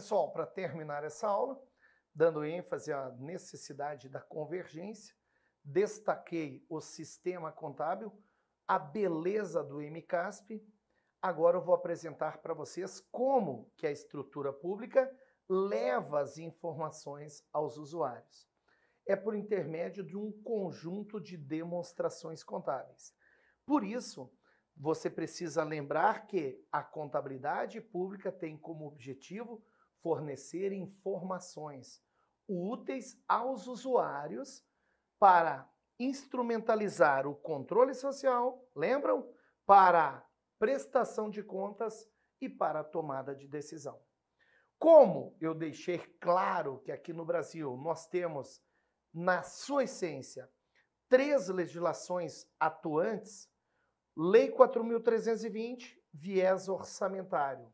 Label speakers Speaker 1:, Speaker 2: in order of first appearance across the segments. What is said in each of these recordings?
Speaker 1: Pessoal, para terminar essa aula, dando ênfase à necessidade da convergência, destaquei o sistema contábil, a beleza do MCASP. Agora eu vou apresentar para vocês como que a estrutura pública leva as informações aos usuários. É por intermédio de um conjunto de demonstrações contábeis. Por isso, você precisa lembrar que a contabilidade pública tem como objetivo fornecer informações úteis aos usuários para instrumentalizar o controle social, lembram? Para prestação de contas e para a tomada de decisão. Como eu deixei claro que aqui no Brasil nós temos, na sua essência, 3 legislações atuantes: Lei 4.320, viés orçamentário.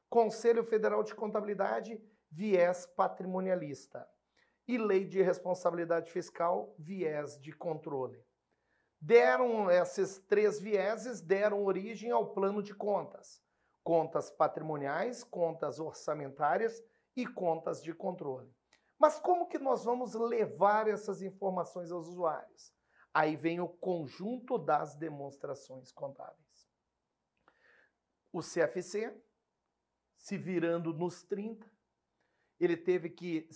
Speaker 1: Conselho Federal de Contabilidade, viés patrimonialista. E Lei de Responsabilidade Fiscal, viés de controle. Esses 3 vieses deram origem ao plano de contas. Contas patrimoniais, contas orçamentárias e contas de controle. Mas como que nós vamos levar essas informações aos usuários? Aí vem o conjunto das demonstrações contábeis. O CFC, se virando nos 30, ele teve que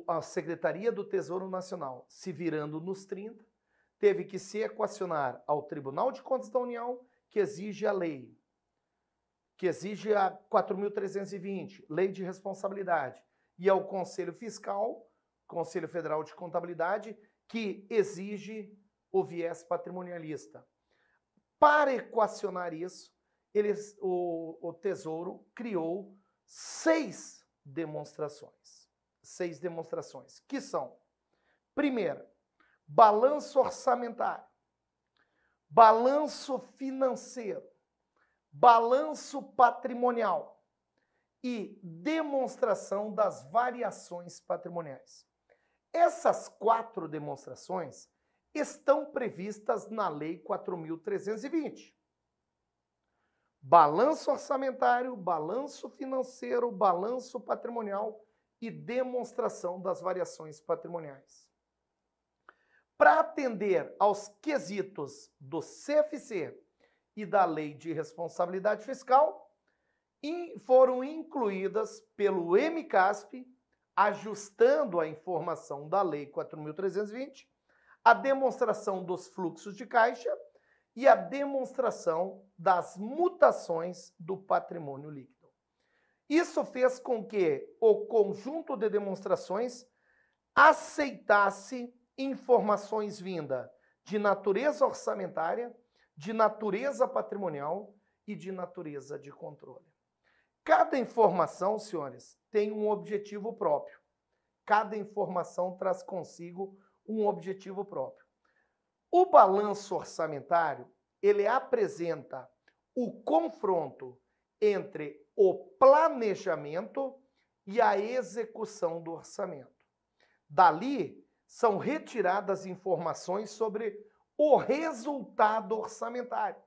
Speaker 1: a Secretaria do Tesouro Nacional, se virando nos 30, teve que se equacionar ao Tribunal de Contas da União, que exige a lei, que exige a 4.320, Lei de Responsabilidade, e ao Conselho Fiscal, Conselho Federal de Contabilidade, que exige o viés patrimonialista. Para equacionar isso, o Tesouro criou 6 demonstrações. 6 demonstrações, que são: primeira, balanço orçamentário, balanço financeiro, balanço patrimonial e demonstração das variações patrimoniais. Essas 4 demonstrações estão previstas na Lei 4.320. Balanço orçamentário, balanço financeiro, balanço patrimonial e demonstração das variações patrimoniais. Para atender aos quesitos do CFC e da Lei de Responsabilidade Fiscal, foram incluídas pelo MCASP, ajustando a informação da Lei 4.320, a demonstração dos fluxos de caixa e a demonstração das mutações do patrimônio líquido. Isso fez com que o conjunto de demonstrações aceitasse informações vindas de natureza orçamentária, de natureza patrimonial e de natureza de controle. Cada informação, senhores, tem um objetivo próprio. Cada informação traz consigo um objetivo próprio. O balanço orçamentário, ele apresenta o confronto entre o planejamento e a execução do orçamento. Dali, são retiradas informações sobre o resultado orçamentário,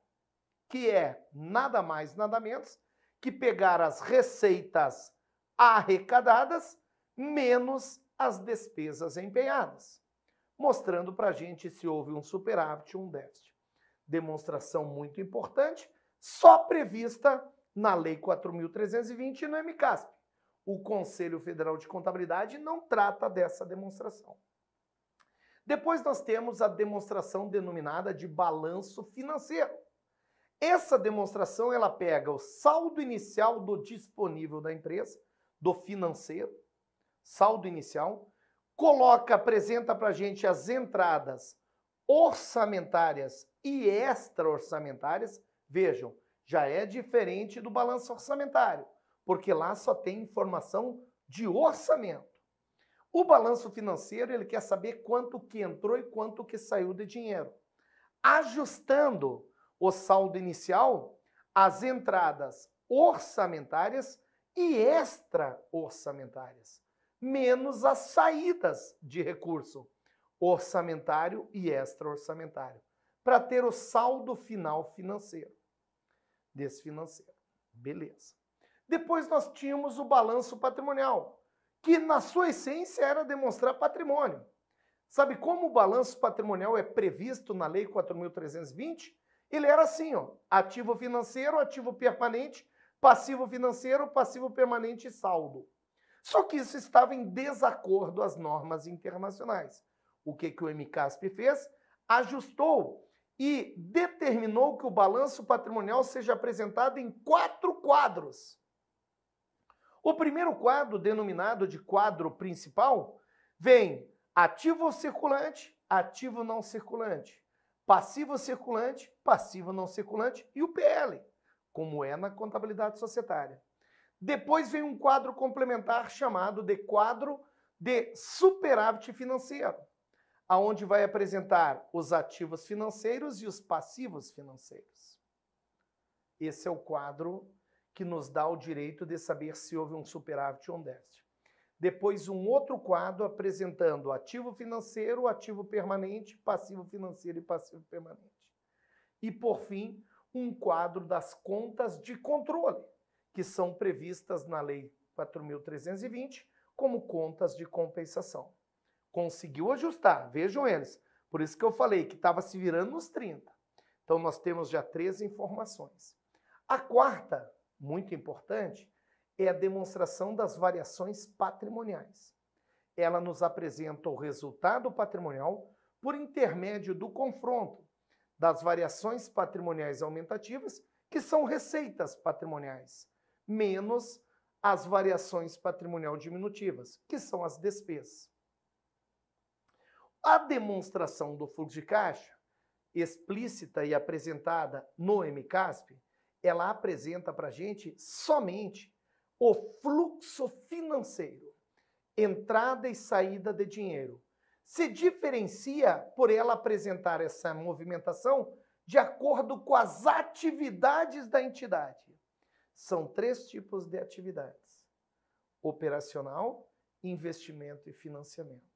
Speaker 1: que é nada mais, nada menos que pegar as receitas arrecadadas menos as despesas empenhadas, mostrando para a gente se houve um superávit ou um déficit. Demonstração muito importante, só prevista na Lei 4.320 e no MCASP. O Conselho Federal de Contabilidade não trata dessa demonstração. Depois nós temos a demonstração denominada de balanço financeiro. Essa demonstração, ela pega o saldo inicial do disponível da empresa, do financeiro, saldo inicial, apresenta para a gente as entradas orçamentárias e extra-orçamentárias. Vejam, já é diferente do balanço orçamentário, porque lá só tem informação de orçamento. O balanço financeiro, ele quer saber quanto que entrou e quanto que saiu de dinheiro, ajustando o saldo inicial às entradas orçamentárias e extra-orçamentárias, menos as saídas de recurso orçamentário e extra-orçamentário, para ter o saldo final financeiro desse financeiro. Beleza. Depois nós tínhamos o balanço patrimonial, que na sua essência era demonstrar patrimônio. Sabe como o balanço patrimonial é previsto na Lei 4.320? Ele era assim, ó, ativo financeiro, ativo permanente, passivo financeiro, passivo permanente e saldo. Só que isso estava em desacordo às normas internacionais. O que o MCASP fez? Ajustou e determinou que o balanço patrimonial seja apresentado em 4 quadros. O primeiro quadro, denominado de quadro principal, vem ativo circulante, ativo não circulante, passivo circulante, passivo não circulante e o PL, como é na contabilidade societária. Depois vem um quadro complementar chamado de quadro de superávit financeiro, aonde vai apresentar os ativos financeiros e os passivos financeiros. Esse é o quadro que nos dá o direito de saber se houve um superávit ou um déficit. Depois, um outro quadro apresentando ativo financeiro, ativo permanente, passivo financeiro e passivo permanente. E, por fim, um quadro das contas de controle, que são previstas na Lei 4.320 como contas de compensação. Conseguiu ajustar, vejam eles. Por isso que eu falei que estava se virando nos 30. Então, nós temos já 13 informações. A quarta, muito importante, é a demonstração das variações patrimoniais. Ela nos apresenta o resultado patrimonial por intermédio do confronto das variações patrimoniais aumentativas, que são receitas patrimoniais, menos as variações patrimonial diminutivas, que são as despesas. A demonstração do fluxo de caixa, explícita e apresentada no MCASP, ela apresenta para a gente somente o fluxo financeiro, entrada e saída de dinheiro. Se diferencia por ela apresentar essa movimentação de acordo com as atividades da entidade. São 3 tipos de atividades: operacional, investimento e financiamento.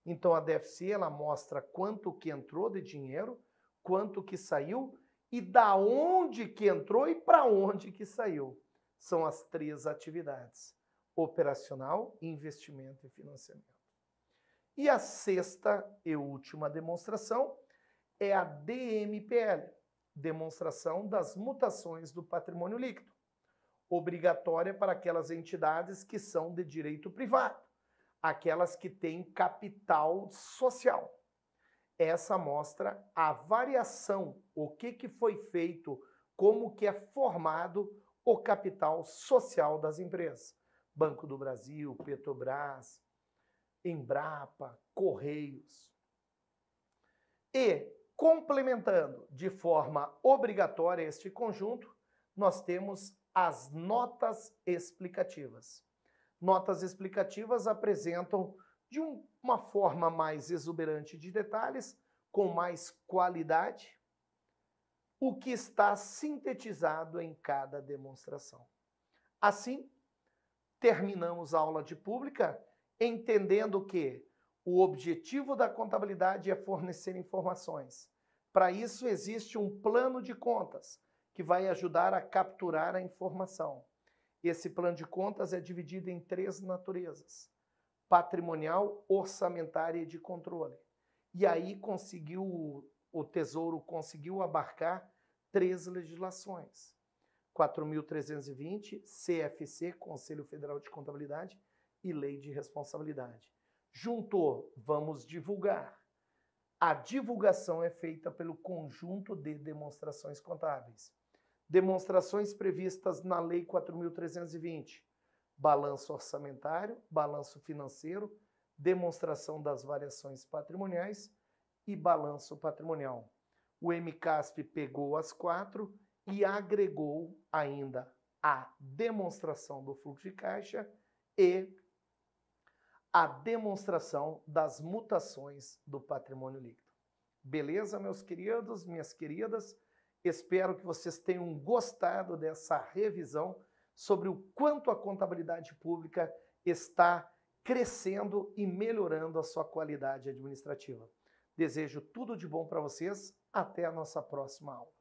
Speaker 1: Então a DFC ela mostra quanto que entrou de dinheiro, quanto que saiu e da onde que entrou e para onde que saiu. São as 3 atividades: operacional, investimento e financiamento. E a sexta e última demonstração é a DMPL, demonstração das mutações do patrimônio líquido, obrigatória para aquelas entidades que são de direito privado, aquelas que têm capital social. Essa mostra a variação, o que foi feito, como que é formado o capital social das empresas. Banco do Brasil, Petrobras, Embrapa, Correios. E, complementando de forma obrigatória este conjunto, nós temos as notas explicativas. Notas explicativas apresentam de uma forma mais exuberante de detalhes, com mais qualidade, o que está sintetizado em cada demonstração. Assim, terminamos a aula de pública entendendo que o objetivo da contabilidade é fornecer informações. Para isso, existe um plano de contas que vai ajudar a capturar a informação. Esse plano de contas é dividido em 3 naturezas: patrimonial, orçamentária e de controle. E aí o Tesouro conseguiu abarcar 3 legislações: 4.320, CFC, Conselho Federal de Contabilidade, e Lei de Responsabilidade. Juntou, vamos divulgar. A divulgação é feita pelo conjunto de demonstrações contábeis. Demonstrações previstas na Lei 4.320. Balanço orçamentário, balanço financeiro, demonstração das variações patrimoniais e balanço patrimonial. O MCASP pegou as 4 e agregou ainda a demonstração do fluxo de caixa e a demonstração das mutações do patrimônio líquido. Beleza, meus queridos, minhas queridas? Espero que vocês tenham gostado dessa revisão sobre o quanto a contabilidade pública está crescendo e melhorando a sua qualidade administrativa. Desejo tudo de bom para vocês. Até a nossa próxima aula.